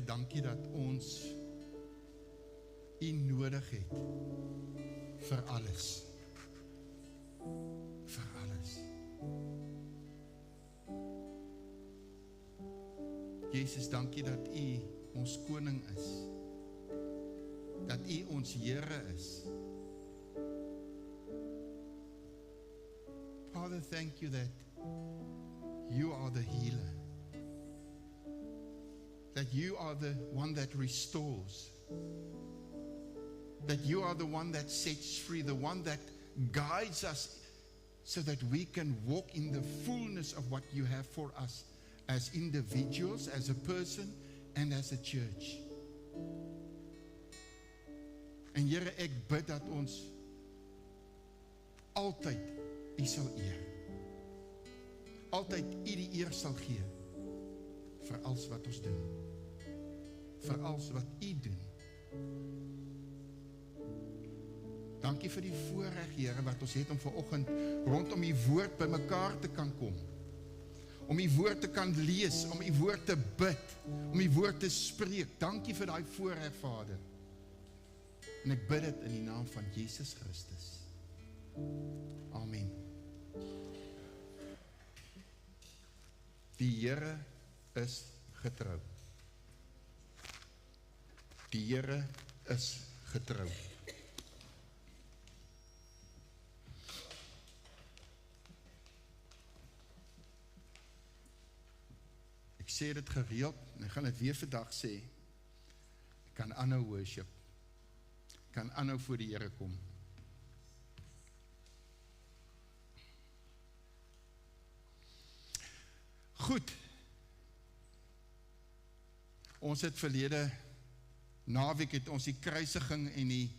dankie dat ons U nodig het vir alles. Vir alles. Jesus, dankie dat U ons koning is. Dat U ons Here is. Father, thank you that You are the healer. That You are the one that restores. That You are the one that sets free, the one that guides us so that we can walk in the fullness of what You have for us as individuals, as a person, and as a church. En Here, ek bid dat ons altyd U sal eer. Altyd U die eer sal gee vir alles wat ons doen. Vir alles wat U doen. Dankie vir die voorreg, Here, wat ons het om vanoggend rondom U woord by mekaar te kan kom. Om U woord te kan lees, om U woord te bid, om U woord te spreek. Dankie vir daai voorreg, Vader. En ek bid dit in die naam van Jesus Christus. Amen. Die Here is getrou. Die Here is getrou. Ek sê dit gereeld, en ek gaan dit weer vandag sê, ek kan aanhou worship, ek kan aanhou voor die Here kom. Goed, ons het verlede naweek het ons die kruisiging en die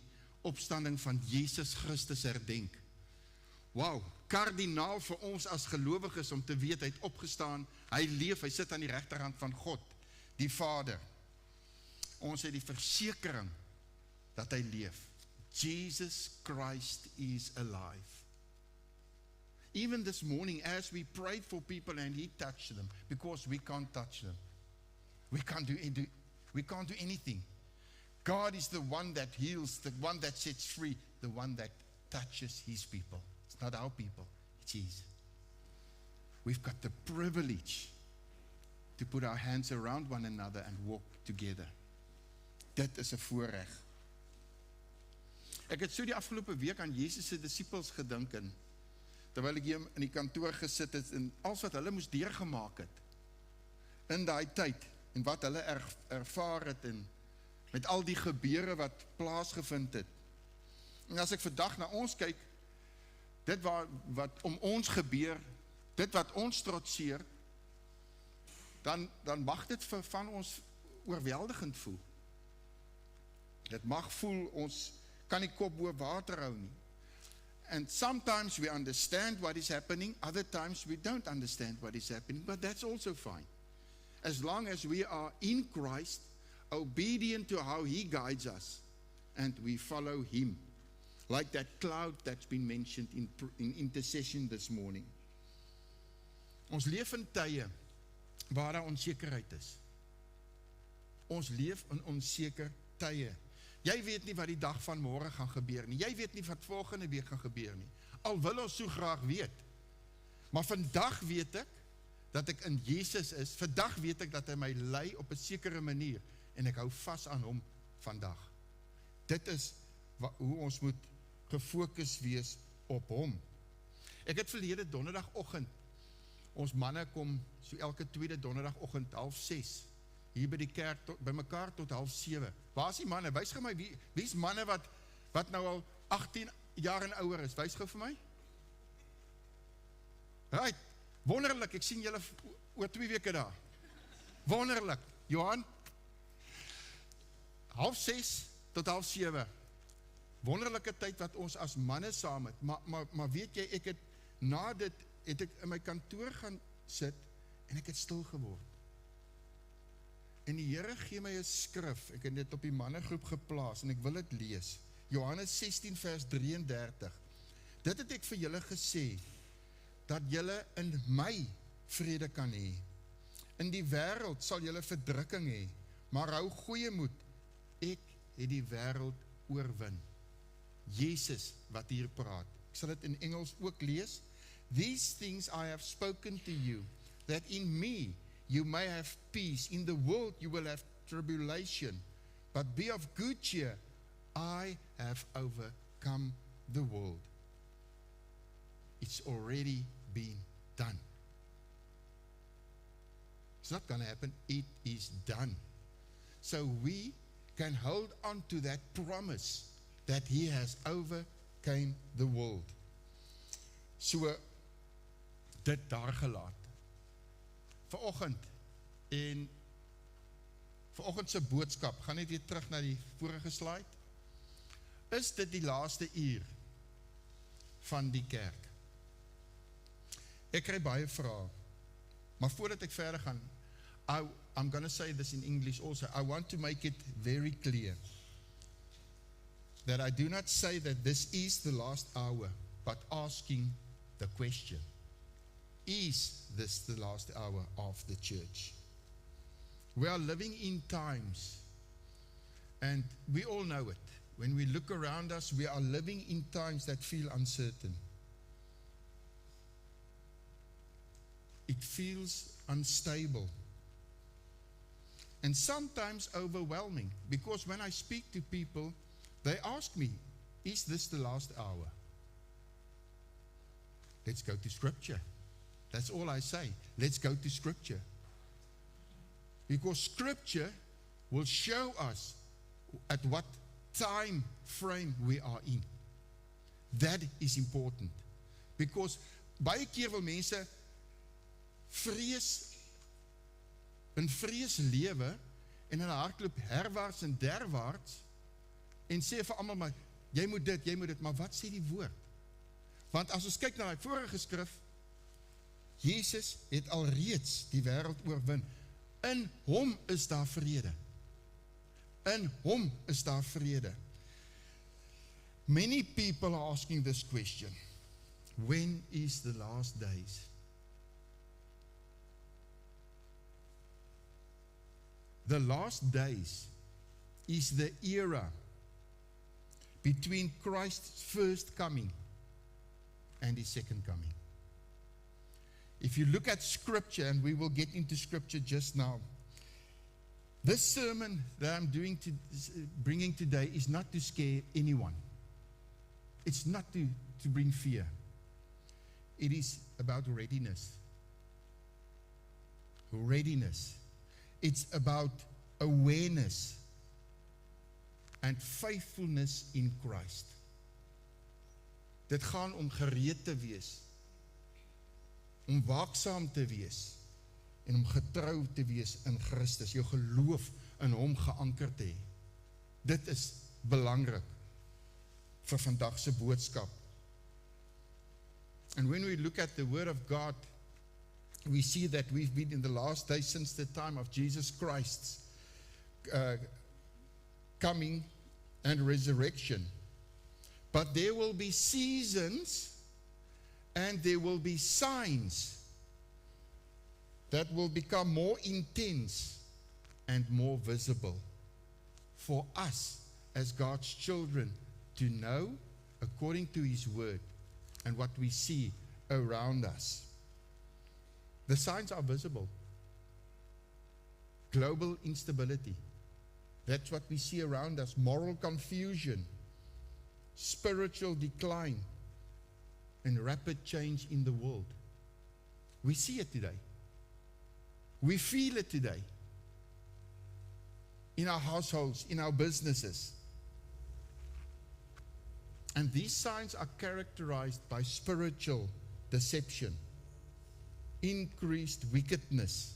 opstanding van Jesus Christus herdenk. Wow, kardinaal vir ons as gelowiges om te weet, hy het opgestaan, hy leef, hy sit aan die regterhand van God, die Vader. Ons het die versekering dat hy leef. Jesus Christ is alive. Even this morning, as we prayed for people and He touched them, because we can't touch them. We can't do anything. God is the one that heals, the one that sets free, the one that touches His people. It's not our people, it's His. We've got the privilege to put our hands around one another and walk together. Dit is 'n voorreg. Ek het so die afgelope week aan Jesus se disippels gedink en terwyl ek hier in die kantoor gesit het en alles wat hulle moes deurgemaak het in daai tyd en wat hulle ervaar het en met al die gebeure wat plaasgevind het. En as ek vandag na ons kyk, dit wat om ons gebeur, dit wat ons trotseer, dan mag dit vir van ons oorweldigend voel. Dit mag voel, ons kan nie kop bo water hou nie. And sometimes we understand what is happening, other times we don't understand what is happening, but that's also fine. As long as we are in Christ, obedient to how He guides us, and we follow Him. Like that cloud that's been mentioned in intercession this morning. Ons leef in tye waar daar onsekerheid is. Ons leef in onseker tye. Jy weet nie wat die dag van môre gaan gebeur nie. Jy weet nie wat volgende week gaan gebeur nie. Al wil ons so graag weet. Maar vandag weet ek dat ek in Jesus is. Vandag weet ek dat hy my lei op 'n sekere manier en ek hou vas aan hom vandag. Dit is hoe ons moet gefokus wees op hom. Ek het verlede donderdagoggend, ons manne kom so elke tweede donderdagoggend 5:30 hier by die kerk by mekaar tot 6:30. Waar is die manne? Wys gou my, wie is manne wat nou al 18 jaar en ouer is? Wys gou vir my. Right, wonderlik, ek sien julle oor 2 weke daar. Wonderlik, Johan. 6:30 tot 6:30. Wonderlike tyd wat ons as manne saam het, maar weet jy, ek het na dit, het ek in my kantoor gaan sit, en ek het stil geword. En die Here gee my 'n skrif, ek het dit op die mannegroep geplaas, en ek wil dit lees, Johannes 16 vers 33, dit het ek vir julle gesê, dat julle in my vrede kan hê, in die wêreld sal julle verdrukking hê, maar hou goeie moed. Ek het die wêreld oorwin. Jesus wat hier praat. Ek sal dit in Engels ook lees. These things I have spoken to you, that in me you may have peace. In the world you will have tribulation, but be of good cheer. I have overcome the world. It's already been done. It's not going to happen. It is done. So we can hold on to that promise that He has overcome the world. So, dit daar gelaat. Vanoggend se boodskap, gaan net weer terug na die vorige slide. Is dit die laaste uur van die kerk? Ek kry baie vrae. Maar voordat ek verder gaan, I'm going to say this in English also. I want to make it very clear that I do not say that this is the last hour, but asking the question, is this the last hour of the church? We are living in times, and we all know it. When we look around us, we are living in times that feel uncertain. It feels unstable. And sometimes overwhelming, because when I speak to people, they ask me, is this the last hour? Let's go to Scripture. That's all I say. Let's go to Scripture. Because Scripture will show us at what time frame we are in. That is important. Because baie keer wil mense in vrees lewe en hulle hardloop herwaarts en derwaarts en sê vir almal maar jy moet dit, maar wat sê die woord? Want as ons kyk na die vorige skrif, Jesus het alreeds die wêreld oorwin. In hom is daar vrede. In hom is daar vrede. Many people are asking this question. When is the last days? The last days is the era between Christ's first coming and His second coming. If you look at Scripture, and we will get into Scripture just now, this sermon that I'm bringing today is not to scare anyone. It's not to bring fear. It is about readiness. Readiness. It's about awareness and faithfulness in Christ. Dit gaan om gereed te wees, om waaksaam te wees en om getrou te wees in Christus, jou geloof in hom geanker te hê. Dit is belangrik vir vandag se boodskap. And when we look at the Word of God, we see that we've been in the last days since the time of Jesus Christ's coming and resurrection. But there will be seasons and there will be signs that will become more intense and more visible for us as God's children to know according to His Word and what we see around us. The signs are visible. Global instability. That's what we see around us. Moral confusion, spiritual decline, and rapid change in the world. We see it today. We feel it today. In our households, in our businesses. And these signs are characterized by spiritual deception, increased wickedness,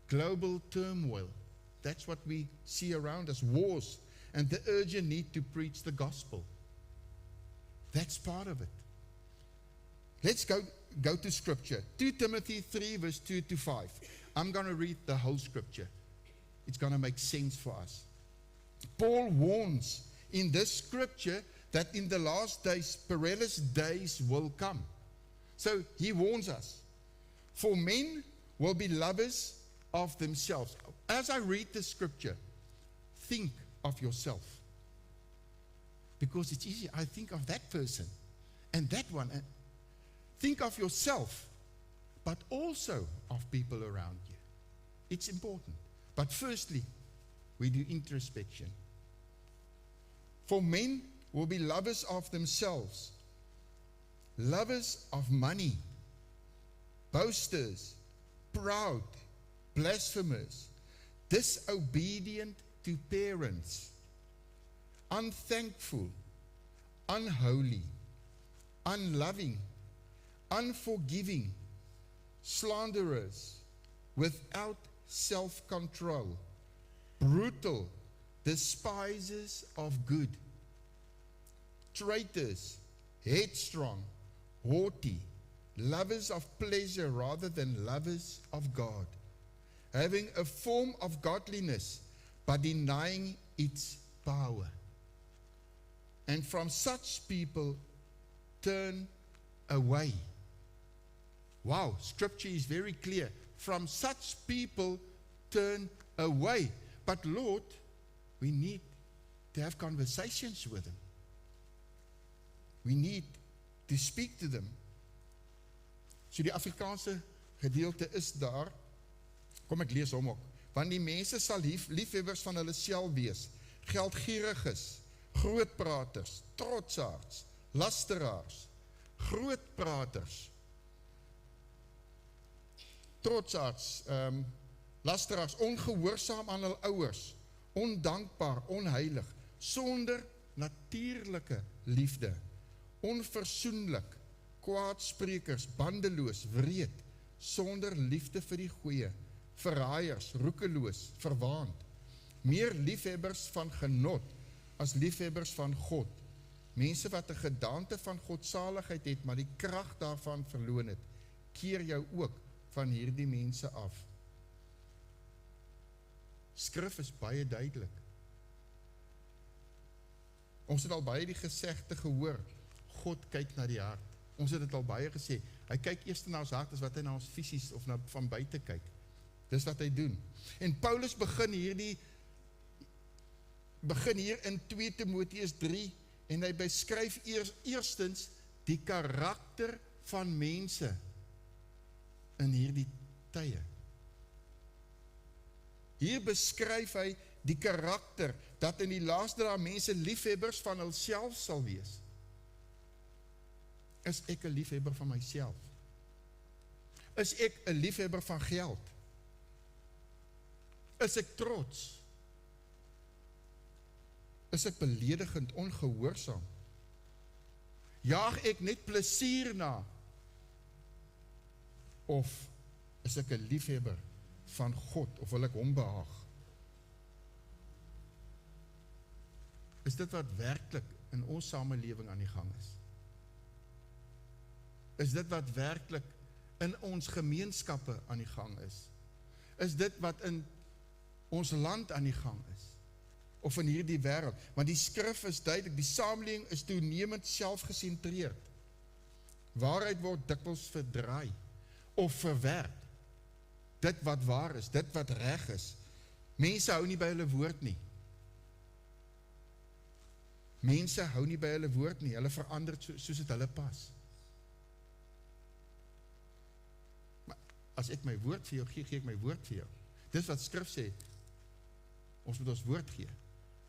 global turmoil. That's what we see around us, wars, and the urgent need to preach the gospel. That's part of it. Let's go to Scripture. 2 Timothy 3 verse 2 to 5. I'm going to read the whole Scripture. It's going to make sense for us. Paul warns in this Scripture that in the last days, perilous days will come. So he warns us. For men will be lovers of themselves. as I read the scripture, think of yourself. Because it's easy. I think of that person and that one. And think of yourself, but also of people around you. It's important. But firstly, we do introspection. For men will be lovers of themselves, lovers of money, boasters, proud, blasphemers, disobedient to parents, unthankful, unholy, unloving, unforgiving, slanderers, without self-control, brutal, despisers of good, traitors, headstrong, haughty, lovers of pleasure rather than lovers of God, having a form of godliness but denying its power. And from such people turn away. Wow, scripture is very clear. From such people turn away. But Lord, we need to have conversations with them. We need to speak to them. So die Afrikaanse gedeelte is daar. Kom ek lees hom ook. Want die mense sal liefhebbers van hulle self wees, geldgieriges, grootpraters, trotsaards, lasteraars, grootpraters, trotsaards, lasteraars, ongehoorsaam aan hulle ouers, ondankbaar, onheilig, sonder natuurlike liefde, onversoenlik, kwaadsprekers, bandeloos, wreed, sonder liefde vir die goeie, verraaiers, roekeloos, verwaand, meer liefhebbers van genot as liefhebbers van God, mense wat 'n gedaante van godsaligheid het, maar die krag daarvan verloon het, keer jou ook van hierdie mense af. Skrif is baie duidelik. Ons het al baie die gesegde gehoor, God kyk na die hart. Ons het dit al baie gesê, hy kyk eers na ons hart as wat hy na ons fisies of na van buite kyk. Dis wat hy doen. En Paulus begin hier in 2 Timoteus 3 en hy beskryf eerstens die karakter van mense in hierdie tye. Hier beskryf hy die karakter dat in die laaste dae mense liefhebbers van hulself sal wees. Is ek 'n liefhebber van myself? Is ek 'n liefhebber van geld? Is ek trots? Is ek beledigend, ongehoorsaam? Jaag ek net plesier na? Of is ek 'n liefhebber van God, of wil ek hom behaag? Is dit wat werklik in ons samelewing aan die gang is? Is dit wat werklik in ons gemeenskappe aan die gang is? Is dit wat in ons land aan die gang is? Of in hierdie wêreld? Want die skrif is duidelik, die samelewing is toenemend selfgesentreerd. Waarheid word dikwels verdraai of verwerp. Dit wat waar is, dit wat reg is. Mense hou nie by hulle woord nie. Mense hou nie by hulle woord nie, hulle verander soos dit hulle pas. Maar as ek my woord vir jou gee, gee ek my woord vir jou. Dis wat skrif sê, ons moet ons woord gee.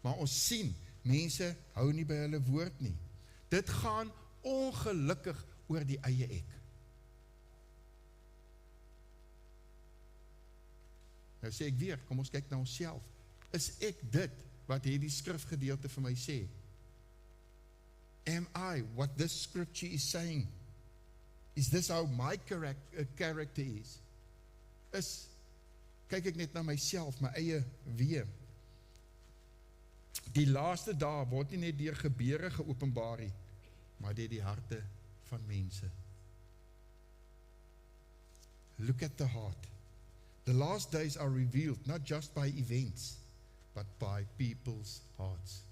Maar ons sien, mense hou nie by hulle woord nie. Dit gaan ongelukkig oor die eie ek. Nou sê ek weer, kom ons kyk na onsself. Is ek dit wat hierdie skrifgedeelte vir my sê? Am I what this scripture is saying? Is this how my character is? Kyk ek net na myself, my eie wee. Die laaste dae word nie net deur gebeure geopenbaar nie, maar deur die harte van mense. Look at the heart. The last days are revealed not just by events, but by people's hearts.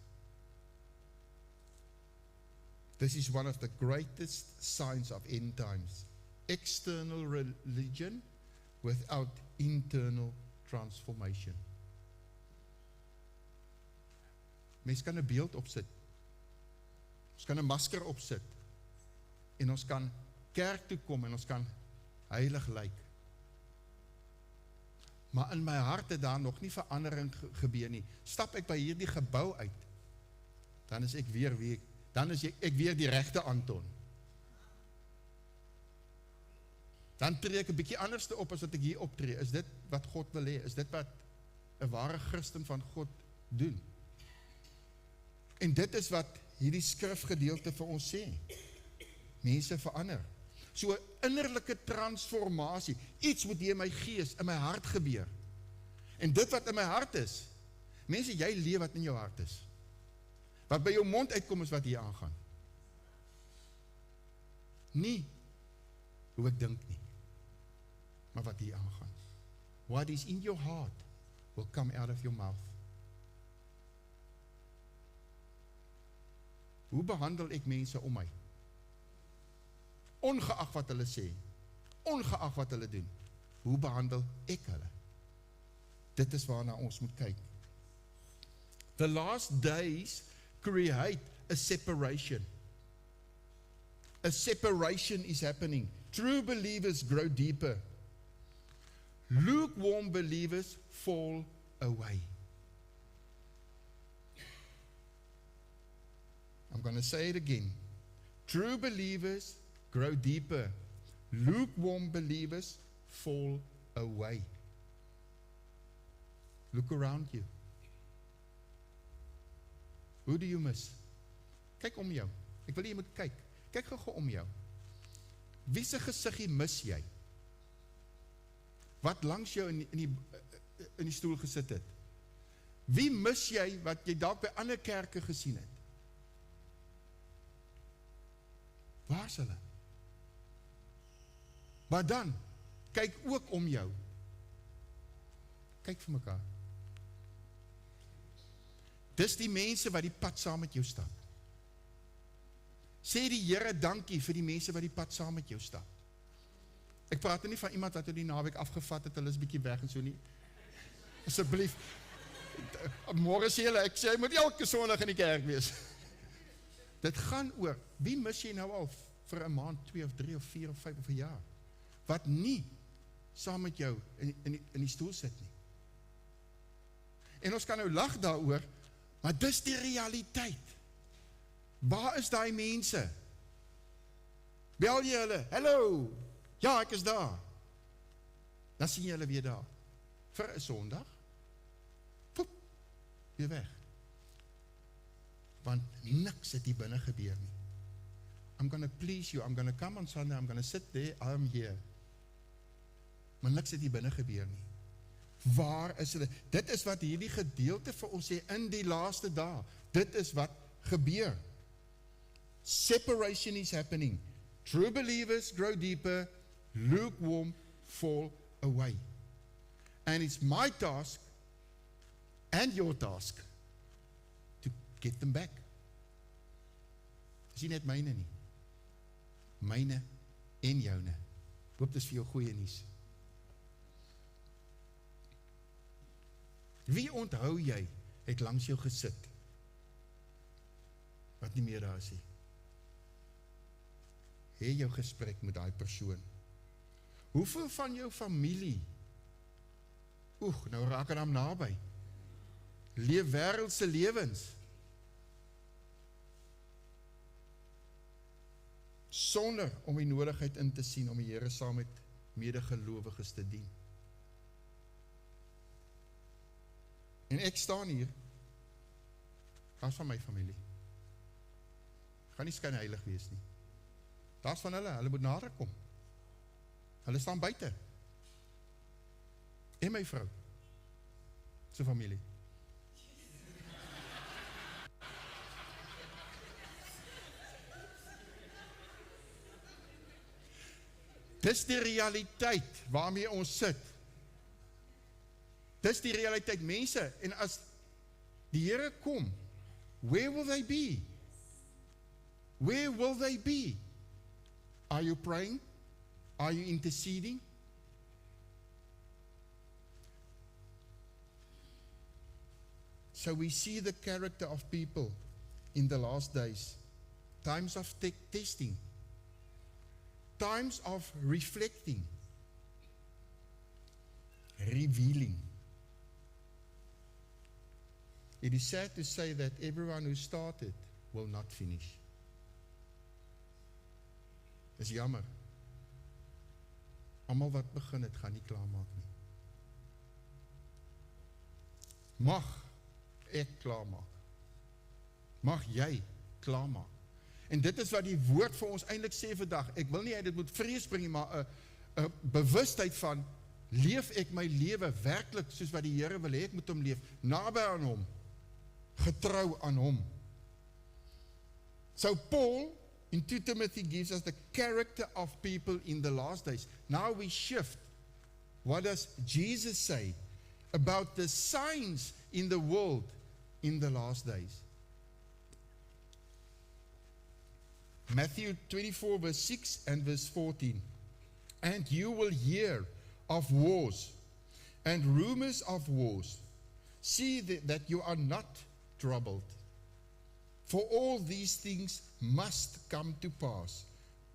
This is one of the greatest signs of end times. External religion without internal transformation. Mens kan 'n beeld opsit. Ons kan 'n masker opsit. En ons kan kerk toe kom en ons kan heilig lyk. Maar in my hart het daar nog nie verandering gebeur nie. Stap ek by hierdie gebou uit, dan is ek weer wie, dan is ek weer die regte Anton. Dan tree ek 'n bietjie anderste op as wat ek hier optree. Is dit wat God wil hê? Is dit wat 'n ware Christen van God doen? En dit is wat hierdie skrifgedeelte vir ons sê. Mense verander. So 'n innerlike transformasie. Iets moet hier in my gees, in my hart gebeur. En dit wat in my hart is, mense, jy leef wat in jou hart is. Wat by jou mond uitkom is wat hier aangaan. Nie hoe ek dink nie, maar wat hier aangaan. What is in your heart will come out of your mouth. Hoe behandel ek mense om my? Ongeag wat hulle sê, ongeag wat hulle doen, hoe behandel ek hulle? Dit is waarna ons moet kyk. The last days create a separation. A separation is happening. True believers grow deeper. Lukewarm believers fall away. I'm going to say it again. True believers grow deeper. Lukewarm believers fall away. Look around you. Who do you miss? Kyk om jou. Ek wil jy moet kyk. Kyk gou om jou. Wie se gesiggie mis jy? Wat langs jou in die stoel gesit het? Wie mis jy wat jy dalk by ander kerke gesien het? Waar is hulle? Maar dan, kyk ook om jou. Kyk vir mekaar. Dis die mense wat die pad saam met jou stap. Sê die Here dankie vir die mense wat die pad saam met jou stap. Ek praat nie van iemand wat die naweek afgevat het, hulle is bietjie weg en so nie. Asseblief, môre sê hulle, ek sê, jy moet elke Sondag in die kerk wees. Dit gaan oor, wie mis jy nou al vir 'n maand, 2 of 3 of 4 of 5 of 'n jaar? Wat nie saam met jou in die stoel sit nie. En ons kan nou lag daaroor, maar dis die realiteit. Waar is daai mense? Bel jy hulle, hallo, ja, ek is daar. Dan sien jy hulle weer daar. Vir 'n Sondag, poep, weer weg. Want niks het hier binne gebeur nie. I'm going to please you, I'm going to come on Sunday, I'm going to sit there, I'm here. Maar niks het hier binne gebeur nie. Waar is hulle? Dit is wat hierdie gedeelte vir ons sê in die laaste dae. Dit is wat gebeur. Separation is happening. True believers grow deeper, lukewarm fall away. And it's my task and your task to get them back. Dis nie net myne nie. Myne en joune. Hoop dis vir jou goeie nuus. Wie onthou jy het langs jou gesit? Wat nie meer daar is nie. Hê jou gesprek met daai persoon. Hoeveel van jou familie, nou raak aan hom naby, leef wêreldse lewens, sonder om die nodigheid in te sien om die Here saam met medegelowiges te dien. En ek staan hier, as van my familie. Gaan nie skynheilig wees nie. Daar's van hulle moet nader kom. Hulle staan buite. En my vrou, sy familie. Dis die realiteit waarmee ons sit. Dis die realiteit, mense, en as die Here kom, where will they be? Where will they be? Are you praying? Are you interceding? So we see the character of people in the last days. Times of testing. Times of reflecting. Revealing. It is sad to say that everyone who started will not finish. Dis jammer. Almal wat begin het, gaan nie klaarmaak nie. Mag ek klaarmaak. Mag jy klaarmaak. En dit is wat die woord vir ons eintlik sê vandag. Ek wil nie hy dit moet vrees bring, maar 'n bewustheid van, leef ek my lewe werklik soos wat die Here wil hê ek moet hom leef, naby aan hom, getrou aan hom. So Paul in 2 Timothy gives us the character of people in the last days. Now we shift. What does Jesus say about the signs in the world in the last days? Matthew 24 verse 6 and verse 14. And you will hear of wars and rumors of wars. See that you are not troubled. For all these things must come to pass,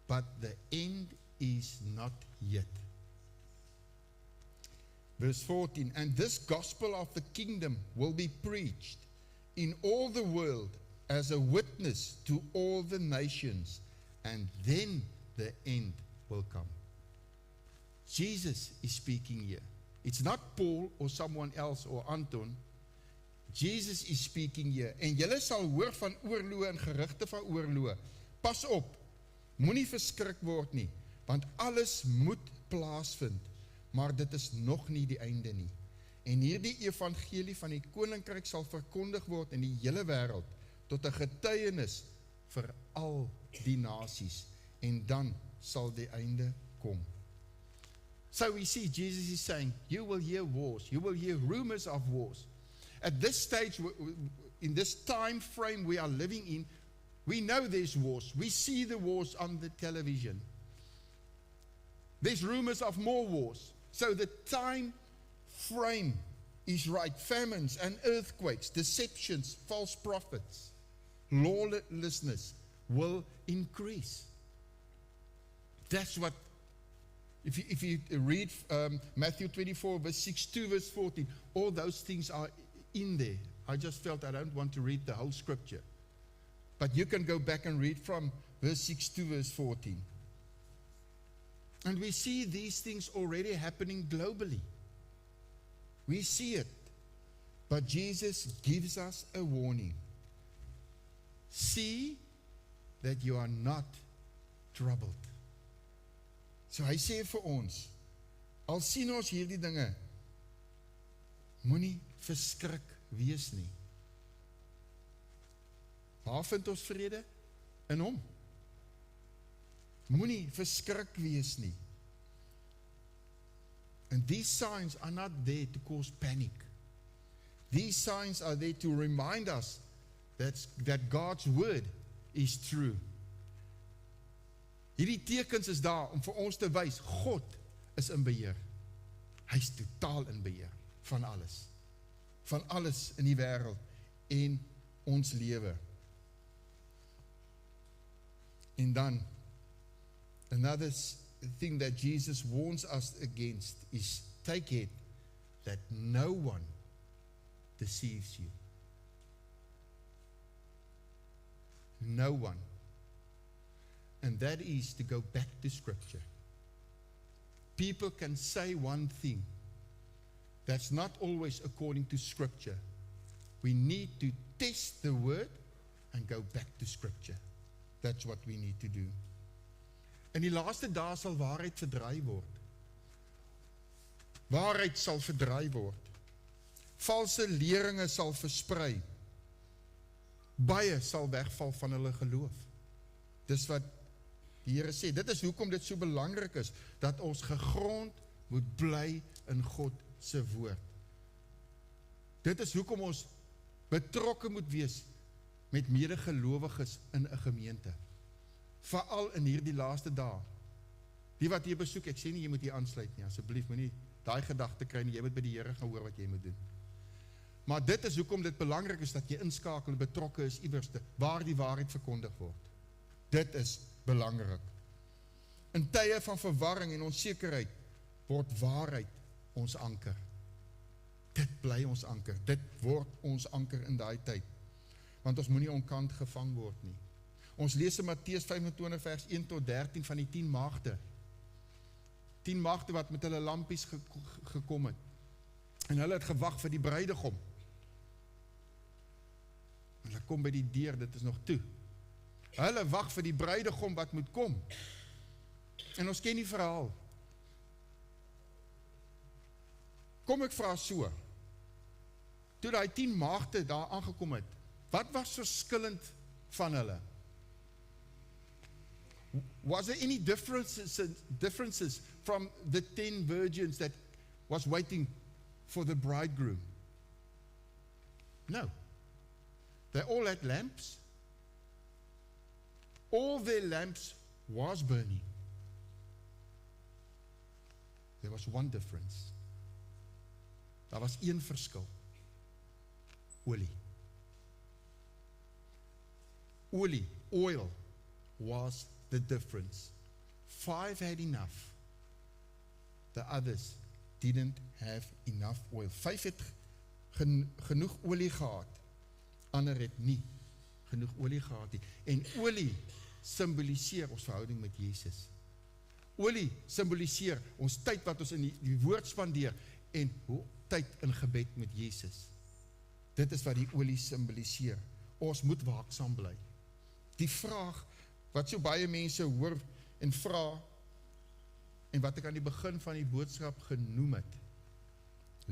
but the end is not yet. Verse 14, and this gospel of the kingdom will be preached in all the world as a witness to all the nations, and then the end will come. Jesus is speaking here. It's not Paul or someone else or Anton. Jesus is speaking here. En julle sal hoor van oorloë en gerugte van oorloë. Pas op, moenie verskrik word nie, want alles moet plaasvind, maar dit is nog nie die einde nie. En hierdie evangelie van die koninkryk sal verkondig word in die hele wêreld, tot 'n getuienis vir al die nasies, en dan sal die einde kom. So we see Jesus is saying, you will hear wars, you will hear rumors of wars. At this stage, in this time frame we are living in, we know there's wars. We see the wars on the television. There's rumors of more wars. So the time frame is right. Famines and earthquakes, deceptions, false prophets, lawlessness will increase. That's what, if you read Matthew 24, verse 6 to verse 14, all those things are in there. I just felt I don't want to read the whole scripture. But you can go back and read from verse 6 to verse 14. And we see these things already happening globally. We see it. But Jesus gives us a warning. See that you are not troubled. So hy sê vir ons, al sien ons hierdie dinge, moenie verskrik wees nie. Waar vind ons vrede? In hom. Moenie verskrik wees nie. And these signs are not there to cause panic. These signs are there to remind us that God's word is true. Hierdie tekens is daar om vir ons te wys, God is in beheer. Hy is totaal in beheer van alles. Van alles in die wêreld en ons lewe. En dan, another thing that Jesus warns us against is take heed that no one deceives you. No one. And that is to go back to Scripture. People can say one thing that's not always according to Scripture. We need to test the Word and go back to Scripture. That's what we need to do. In die laaste dae sal waarheid verdraai word. Waarheid sal verdraai word. Valse leringe sal versprei. Baie sal wegval van hulle geloof. Dis wat die Here sê. Dit is hoekom dit so belangrik is, dat ons gegrond moet bly in God se woord. Dit is hoekom ons betrokke moet wees met medegelowiges in 'n gemeente. Veral in hierdie laaste dae. Die wat hier besoek, ek sê nie jy moet hier aansluit nie, asseblief moenie daai gedagte kry nie, jy moet by die Here gaan hoor wat jy moet doen. Maar dit is hoekom dit belangrik is, dat jy inskakel en betrokke is iewerste, waar die waarheid verkondig word. Dit is belangrik. In tye van verwarring en onsekerheid, word waarheid ons anker. Dit bly ons anker, dit word ons anker in daai tyd. Want ons moenie onkant gevang word nie. Ons lees in Matteus 25 vers 1 tot 13 van die 10 maagde. 10 maagde wat met hulle lampies gekom het. En hulle het gewag vir die bruidegom. En hulle kom by die deur, dit is nog toe. Hulle wag vir die bruidegom wat moet kom. En ons ken die verhaal. Kom ek vra so, toe die 10 maagde daar aangekom het, wat was verskillend van hulle? Was there any differences from the 10 virgins that was waiting for the bridegroom? No. They all had lamps. All their lamps was burning. There was one difference. Daar was een verskil. Olie. Olie, oil, was the difference. 5 had enough. The others didn't have enough oil. 5 het genoeg olie gehad. Ander het nie genoeg olie gehad nie. En olie symboliseer ons verhouding met Jesus. Olie symboliseer ons tyd wat ons in die woord spandeer en tyd in gebed met Jesus. Dit is wat die olie symboliseer. Ons moet waaksaam bly. Die vraag wat so baie mense hoor en vra, en wat ek aan die begin van die boodskap genoem het,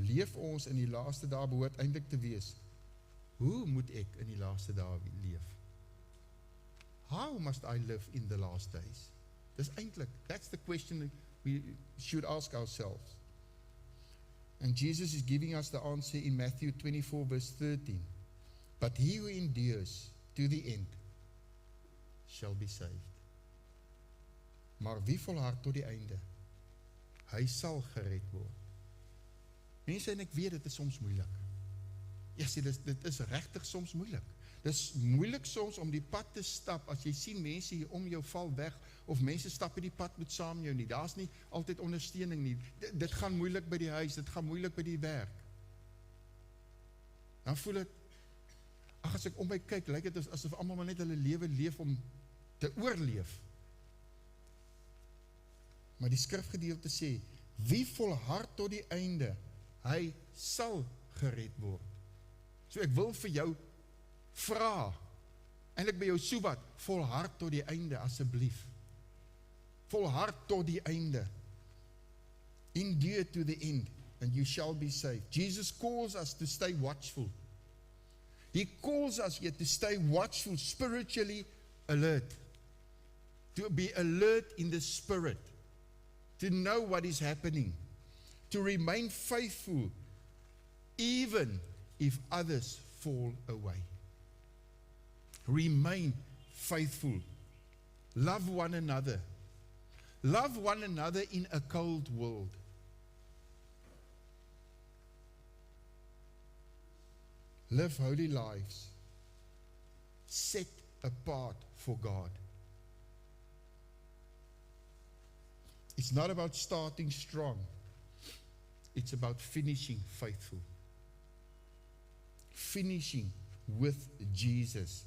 leef ons in die laaste dae behoort eintlik te wees, hoe moet ek in die laaste dae leef? How must I live in the last days? Dis eintlik, that's the question we should ask ourselves. And Jesus is giving us the answer in Matthew 24 verse 13. But he who endures to the end shall be saved. Maar wie volhard tot die einde, hy sal gered word. Mense, en ek weet, dit is soms moeilik. Ja, sê, dit is regtig soms moeilik. Dit is moeilik soms om die pad te stap, as jy sien mense hier om jou val weg, of mense stap die pad met saam jou nie, daar is nie altyd ondersteuning nie, dit gaan moeilik by die huis, dit gaan moeilik by die werk. Dan voel het, as ek om my kyk, lyk het asof almal maar net hulle lewe leef om te oorleef. Maar die skrifgedeelte sê, wie volhard tot die einde, hy sal gered word. So ek wil vir jou vra, eintlik by jou soebat, volhard tot die einde asseblief. Volhard tot die einde. Endure to the end, and you shall be saved. Jesus calls us to stay watchful. He calls us yet to stay watchful, spiritually alert. To be alert in the spirit. To know what is happening. To remain faithful, even if others fall away. Remain faithful. Love one another. Love one another in a cold world. Live holy lives. Set apart for God. It's not about starting strong. It's about finishing faithful. Finishing with Jesus.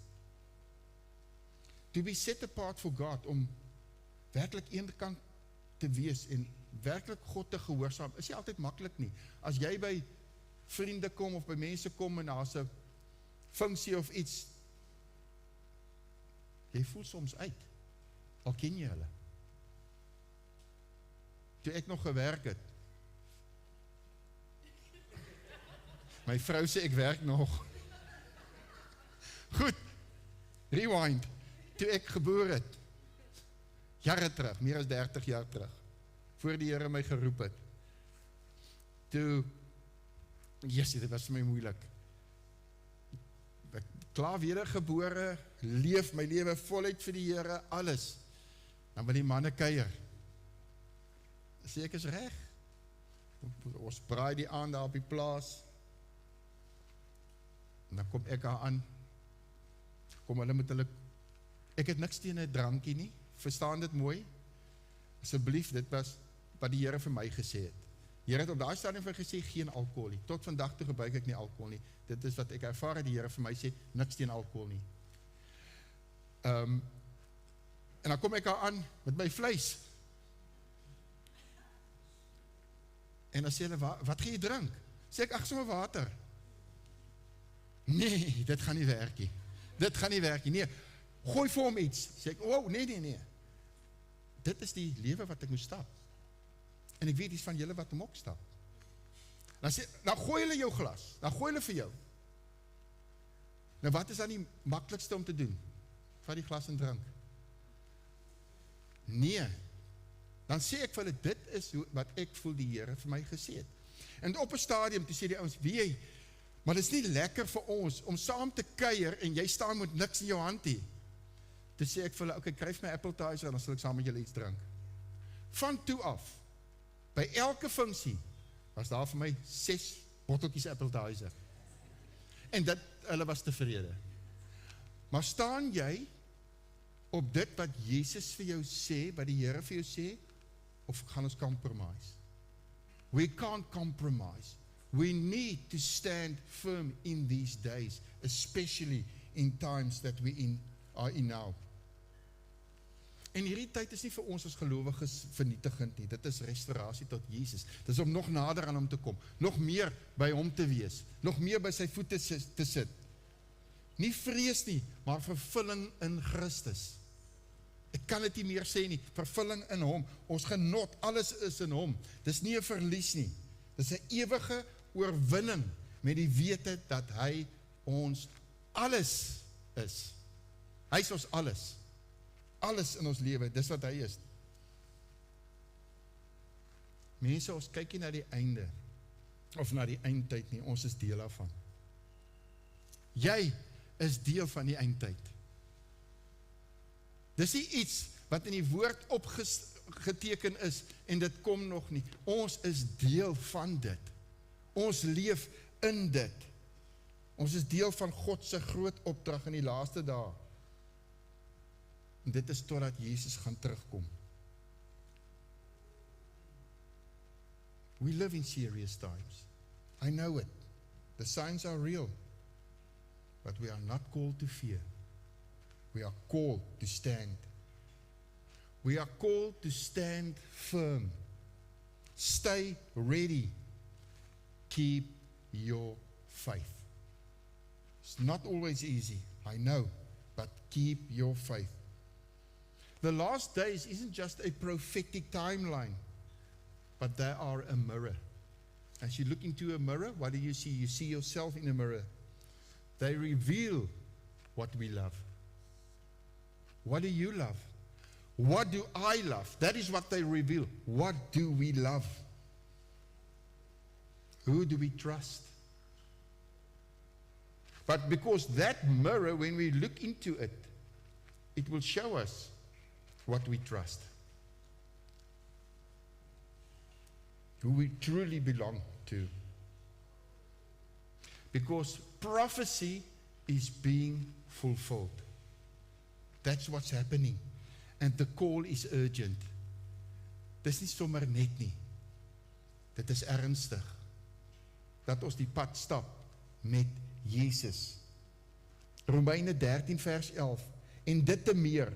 To be set apart for God, om werklik eenkant te wees en werklik God te gehoorsaam, is nie altyd maklik nie. As jy by vriende kom of by mense kom en daar's 'n funksie of iets, jy voel soms uit, al ken jy hulle. Toe ek nog gewerk het, my vrou sê ek werk nog. Goed, rewind, toe ek gebore het, jare terug, meer as 30 jaar terug, voor die Here my geroep het, toe, dit was vir my moeilik, ek klaar wedergebore, leef my lewe voluit vir die Here, alles, dan wil die manne kuier, sê ek is reg, ons braai die aand daar op die plaas, En dan kom ek daar aan, kom hulle met hulle, ek het niks teen 'n drankie nie, verstaan dit mooi? Asseblief, dit was wat die Here vir my gesê het. Die Here het op daai stadium vir gesê, geen alkohol nie. Tot vandag toe gebruik ek nie alkohol nie. Dit is wat ek ervaar het, die Here vir my sê, niks teen alkohol nie. En dan kom ek daar aan met my vleis. En dan sê hulle, wat gaan jy drink? Sê ek, ag, sommer water. Nee, dit gaan nie werk nie. Dit gaan nie werk nie. Nee, gooi vir hom iets. Sê ek, oh, nee. Dit is die lewe wat ek moet stap. En ek weet iets van julle wat hom ook stap. Dan gooi hulle jou glas. Dan gooi hulle vir jou. Nou wat is dan die maklikste om te doen? Vat die glas en drink. Nee. Dan sê ek vir hulle, dit is wat ek voel die Here vir my gesê het. En op 'n stadium, toe sê die ouens, weet jy, maar dit is nie lekker vir ons om saam te kuier en jy staan met niks in jou hand hê. Toe sê ek vir hulle, okay, kryf my appetizer en dan sal ek saam met julle iets drink. Van toe af, by elke funksie, was daar vir my 6 botteltjies appetizer. En hulle was tevrede. Maar staan jy op dit wat Jesus vir jou sê, wat die Here vir jou sê, of gaan ons compromise? We can't compromise. We need to stand firm in these days, especially in times that we are in now. En hierdie tyd is nie vir ons as gelowiges vernietigend nie, dit is restaurasie tot Jesus. Dit is om nog nader aan hom te kom, nog meer by hom te wees, nog meer by sy voete te sit. Nie vrees nie, maar vervulling in Christus. Ek kan dit nie meer sê nie, vervulling in hom, ons genot, alles is in hom. Dis nie 'n verlies nie, dis 'n ewige oorwinning met die wete dat hy ons alles is. Hy is ons alles. Alles in ons lewe, dis wat hy is. Mense, ons kyk nie na die einde, of na die eindtyd nie, ons is deel daarvan. Jy is deel van die eindtyd. Dis nie iets wat in die woord opgeteken is, en dit kom nog nie. Ons is deel van dit. Ons leef in dit. Ons is deel van God se groot opdrag in die laaste dae. En dit is totdat Jesus gaan terugkom. We live in serious times. I know it. The signs are real. But we are not called to fear. We are called to stand. We are called to stand firm. Stay ready. Keep your faith. It's not always easy, I know, but keep your faith. The last days isn't just a prophetic timeline, but they are a mirror. As you look into a mirror, what do you see? You see yourself in a mirror. They reveal what we love. What do you love? What do I love? That is what they reveal. What do we love? Who do we trust? But because that mirror, when we look into it, it will show us what we trust. Who we truly belong to. Because prophecy is being fulfilled. That's what's happening. And the call is urgent. Dis nie sommer net nie. Dit is ernstig. Dat ons die pad stap met Jesus. Romeine 13 vers 11. En dit te meer,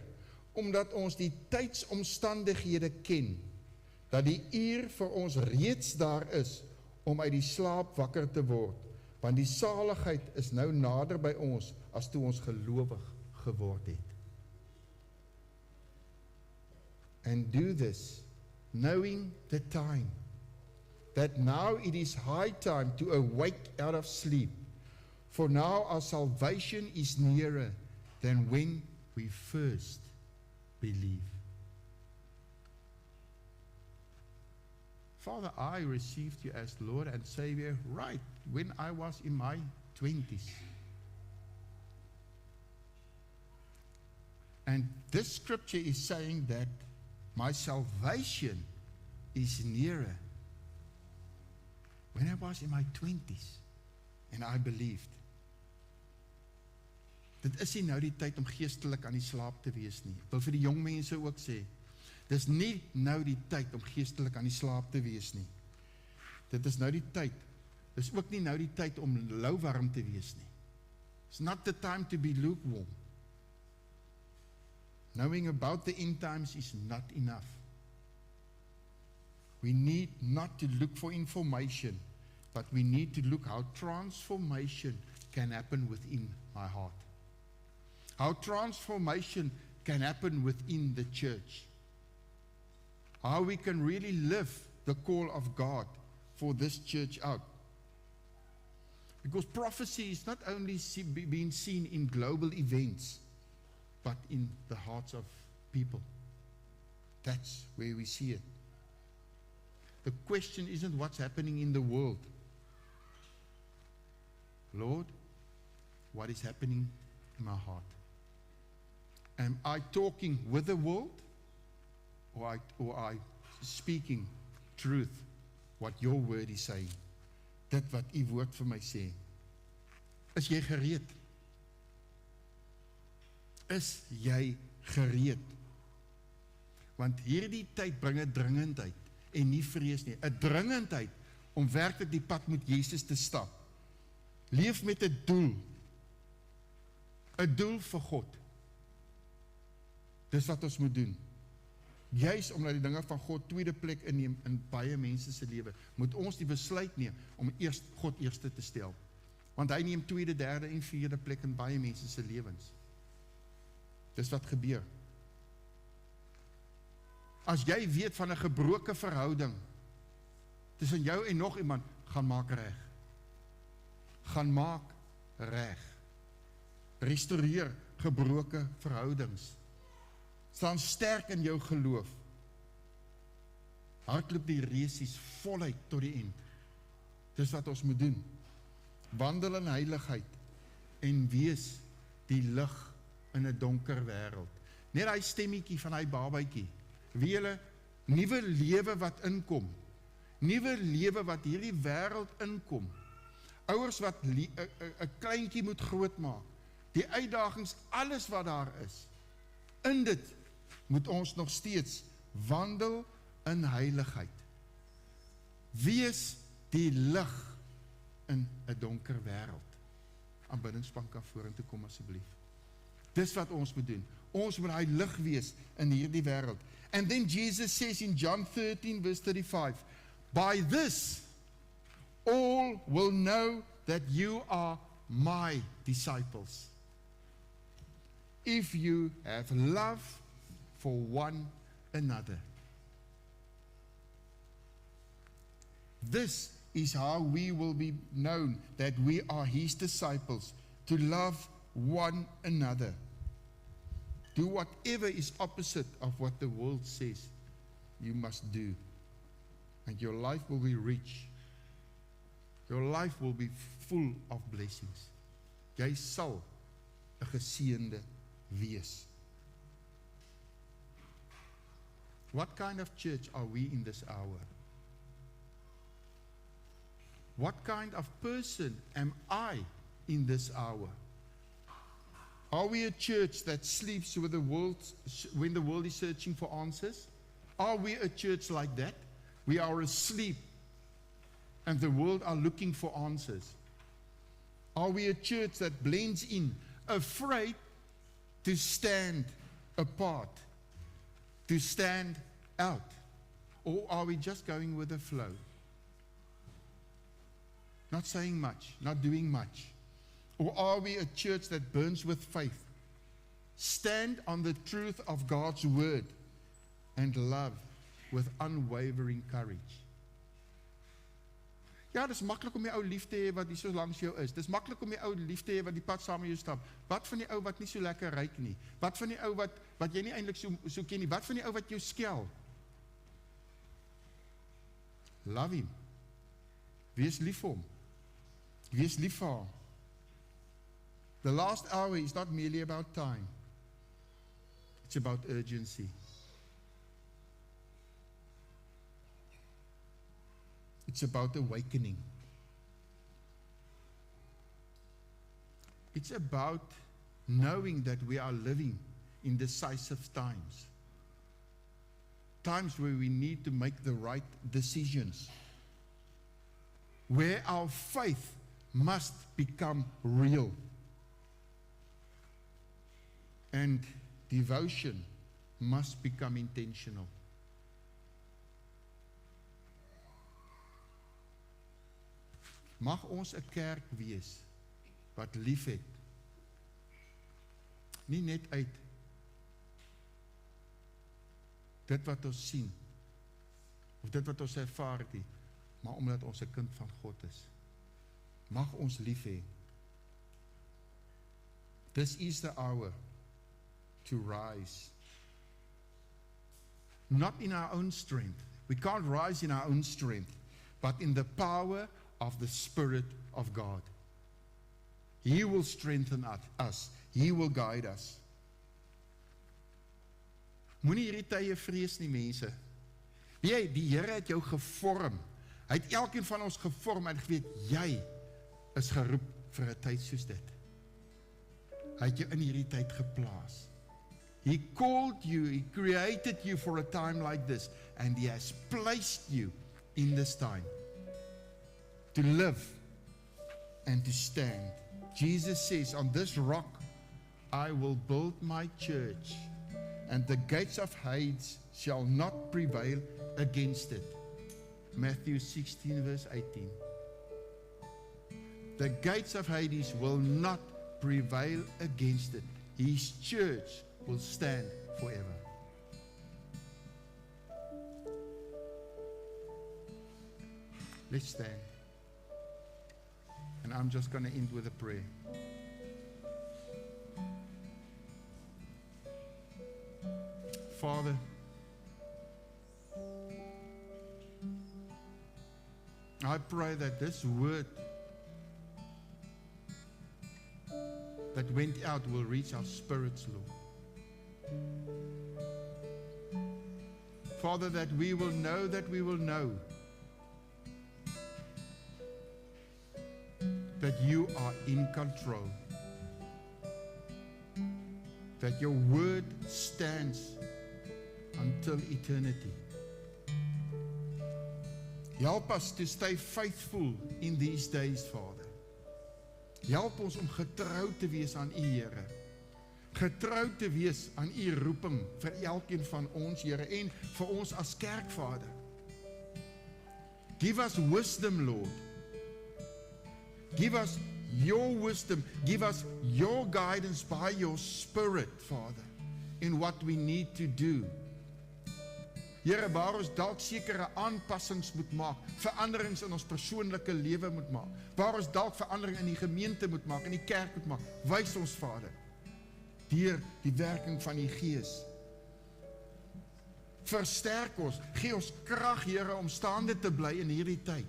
omdat ons die tydsomstandighede ken, dat die uur vir ons reeds daar is, om uit die slaap wakker te word, want die saligheid is nou nader by ons, as toe ons gelowig geword het. And do this, knowing the time, that now it is high time to awake out of sleep, for now our salvation is nearer than when we first believe. Father, I received you as Lord and Savior right when I was in my 20s. And this scripture is saying that my salvation is nearer when I was in my 20s and I believed. dit is nie nou die tyd om geestelik aan die slaap te wees nie. Ek wil vir die jong mense ook sê, dis nie nou die tyd om geestelik aan die slaap te wees nie. Dit is nou die tyd, dis ook nie nou die tyd om lauwarm te wees nie. It's not the time to be lukewarm. Knowing about the end times is not enough. We need not to look for information, but we need to look how transformation can happen within my heart. How transformation can happen within the church. How we can really live the call of God for this church out. Because prophecy is not only being seen in global events, but in the hearts of people. That's where we see it. The question isn't what's happening in the world. Lord, what is happening in my heart? Am I talking with the world, or I speaking truth, what your word is saying? Dit wat u woord vir my sê. Is jy gereed? Is jy gereed? Want hierdie tyd bring 'n dringendheid en nie vrees nie. 'n Dringendheid om werklik die pad met Jesus te stap. Leef met 'n doel. 'n Doel vir God. Dis wat ons moet doen. Juis omdat die dinge van God tweede plek inneem in baie mense se lewe, moet ons die besluit neem om God eerste te stel. Want hy neem tweede, derde en vierde plek in baie mense se lewens. Dis wat gebeur. As jy weet van 'n gebroke verhouding tussen jou en nog iemand, gaan maak reg. Gaan maak reg. Restoreer gebroke verhoudings. Staan sterk in jou geloof. Hardloop die resies voluit tot die eind. Dis wat ons moet doen. Wandel in heiligheid en wees die lig in 'n donker wêreld. Net hy stemmetjie van hy babatjie. Wie julle nuwe lewe wat inkom. Nuwe lewe wat hierdie wêreld inkom. Ouers wat 'n kleintjie moet grootmaak. Die uitdagings, alles wat daar is. In dit moet ons nog steeds wandel in heiligheid. Wees die lig in 'n donker wêreld. Aanbiddingspan kan vorentoe kom asseblief. Dis wat ons moet doen. Ons moet hy lig wees in hierdie wêreld. And then Jesus says in John 13 verse 35, by this all will know that you are my disciples. If you have love for one another. This is how we will be known that we are his disciples, to love one another. Do whatever is opposite of what the world says you must do. And your life will be rich. Your life will be full of blessings. Jy sal 'n geseënde wees. What kind of church are we in this hour? What kind of person am I in this hour? Are we a church that sleeps with the world when the world is searching for answers? Are we a church like that? We are asleep and the world are looking for answers. Are we a church that blends in, afraid to stand apart, to stand out? Or are we just going with the flow? Not saying much, not doing much. Or are we a church that burns with faith? Stand on the truth of God's word and love with unwavering courage. Ja, dis maklik om die ou lief te hê wat hier so langs jou is. Dis maklik om die ou lief te hê wat die pad saam met jou stap. Wat van die ou wat nie so lekker ryk nie? Wat van die ou wat jy nie eintlik so ken nie? Wat van die ou wat jou skel? Love him. Wees lief vir hom. Wees lief vir haar. The last hour is not merely about time. It's about urgency. It's about awakening. It's about knowing that we are living in decisive times. Times where we need to make the right decisions. Where our faith must become real. And devotion must become intentional. Mag ons 'n kerk wees wat liefhet. Nie net uit dit wat ons sien, of dit wat ons ervaar het, maar omdat ons 'n kind van God is. Mag ons lief hê. This is the hour to rise. Not in our own strength. We can't rise in our own strength, but in the power of the Spirit of God. He will strengthen us. He will guide us. Moenie hierdie tye vrees nie, mense. Weet jy, die Here het jou gevorm. Hy het elkeen van ons gevorm en geweet, jy is geroep vir 'n tyd soos dit. Hy het jou in hierdie tyd geplaas. He called you, He created you for a time like this, and He has placed you in this time to live and to stand. Jesus says, on this rock I will build my church, and the gates of Hades shall not prevail against it. Matthew 16 verse 18. The gates of Hades will not prevail against it. His church will stand forever. Let's stand. And I'm just going to end with a prayer. Father, I pray that this word that went out will reach our spirits, Lord. Father, that we will know that you are in control. That your word stands until eternity. Help us to stay faithful in these days, Father. Help ons om getrou te wees aan U, Here. Getrou te wees aan U roeping vir elkeen van ons, Here, en vir ons as kerk, Vader. Give us wisdom, Lord. Give us your wisdom. Give us your guidance by your Spirit, Father, in what we need to do. Here, waar ons dalk sekere aanpassings moet maak, veranderings in ons persoonlike lewe moet maak, waar ons dalk verandering in die gemeente moet maak, in die kerk moet maak, wys ons, Vader, deur die werking van die Gees. Versterk ons, gee ons krag, Here, om staande te bly in hierdie tyd.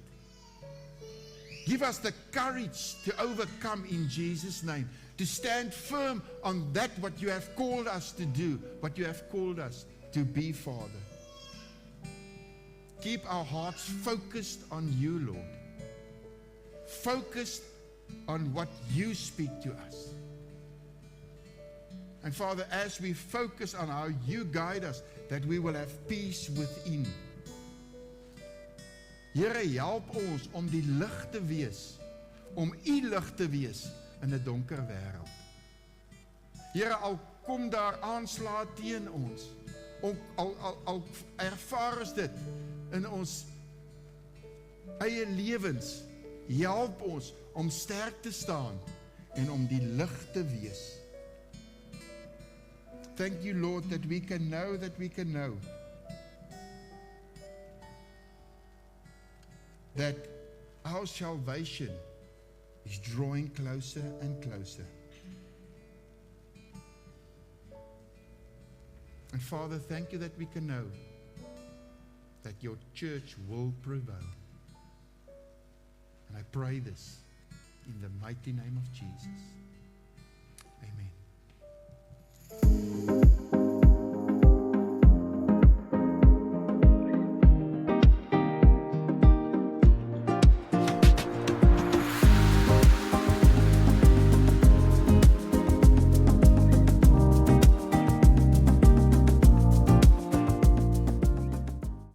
Give us the courage to overcome in Jesus' name, to stand firm on that what you have called us to do, what you have called us to be, Father. Keep our hearts focused on you, Lord. Focused on what you speak to us. And Father, as we focus on how you guide us, that we will have peace within. Here, help ons om die lig te wees, om u lig te wees in 'n donker wêreld. Here, al kom daar aanslae teen ons, al ervaar ons dit in ons eie lewens, help ons om sterk te staan en om die lig te wees. Thank you, Lord, that we can know that our salvation is drawing closer and closer. And Father, thank you that we can know that your church will prevail. And I pray this in the mighty name of Jesus.